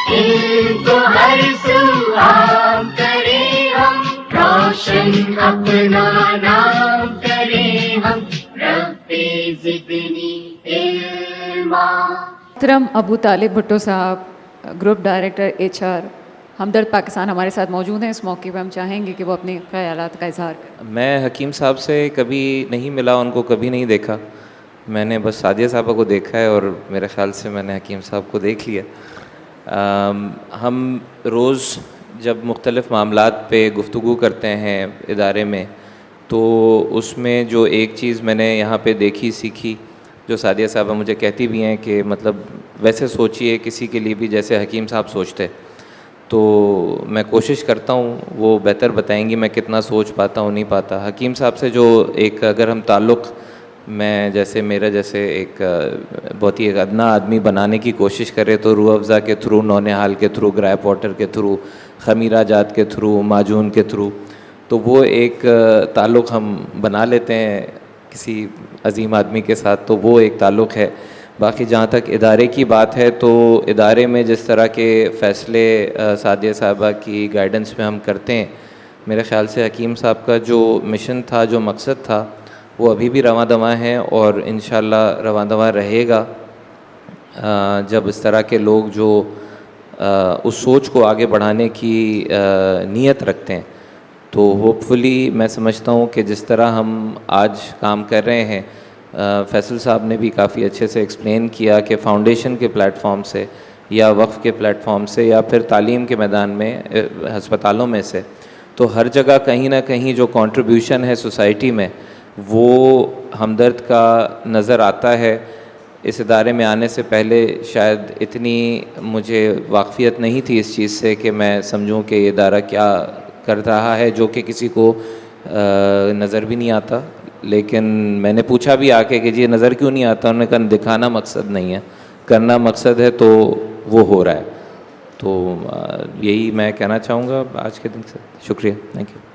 इनको हर सू आम करें हम, रोशन अपना नाम करें हम, रब्बे ज़िदनी इल्मा। मोहतरम अबू तालिब भुट्टो साहब, ग्रुप डायरेक्टर HR हमदर्द पाकिस्तान हमारे साथ मौजूद हैं। इस मौके पर हम चाहेंगे कि वो अपने ख्यालात का इजहार करें। मैं हकीम साहब से कभी नहीं मिला, उनको कभी नहीं देखा। मैंने बस सादिया साहबा को देखा है और मेरे ख़्याल से मैंने हकीम साहब को देख लिया। हम रोज़ जब मुख्तलिफ़ मामलात पे गुफ्तगू करते हैं इदारे में, तो उसमें जो एक चीज़ मैंने यहाँ पे देखी सीखी, जो सादिया साहबा मुझे कहती भी हैं कि मतलब वैसे सोचिए किसी के लिए भी जैसे हकीम साहब सोचते। तो मैं कोशिश करता हूँ, वो बेहतर बताएंगी मैं कितना सोच पाता हूँ नहीं पाता। हकीम साहब से जो एक अगर हम ताल्लुक़, मैं जैसे मेरा जैसे एक बहुत ही एक अदना आदमी बनाने की कोशिश करे तो रूह अफ़ज़ा के थ्रू, नौनिहाल के थ्रू, ग्रैप वाटर के थ्रू, ख़मीरा जात के थ्रू, माजून के थ्रू, तो वो एक ताल्लुक़ हम बना लेते हैं किसी अजीम आदमी के साथ, तो वो एक ताल्लुक़ है। बाकी जहाँ तक इदारे की बात है, तो इदारे में जिस तरह के फ़ैसले सादिया साहबा की गाइडेंस में हम करते हैं, मेरे ख़्याल से हकीम साहब का जो मिशन था, जो मकसद था, वो अभी भी रवां दवां है और इंशाअल्लाह रवां दवां रहेगा। जब इस तरह के लोग जो उस सोच को आगे बढ़ाने की नीयत रखते हैं, तो होपफुली मैं समझता हूँ कि जिस तरह हम आज काम कर रहे हैं, फैसल साहब ने भी काफ़ी अच्छे से एक्सप्लेन किया कि फ़ाउंडेशन के प्लेटफॉर्म से या वक्फ़ के प्लेटफॉर्म से या फिर तालीम के मैदान में, हस्पतालों में से, तो हर जगह कहीं ना कहीं जो कंट्रीब्यूशन है सोसाइटी में, वो हमदर्द का नज़र आता है। इस इदारे में आने से पहले शायद इतनी मुझे वाक़फ़ियत नहीं थी इस चीज़ से कि मैं समझूं कि ये इदारा क्या कर रहा है, जो कि किसी को नज़र भी नहीं आता। लेकिन मैंने पूछा भी आके कि जी नज़र क्यों नहीं आता, उन्होंने कहा दिखाना मकसद नहीं है, करना मकसद है, तो वो हो रहा है। तो यही मैं कहना चाहूँगा आज के दिन से। शुक्रिया, थैंक यू।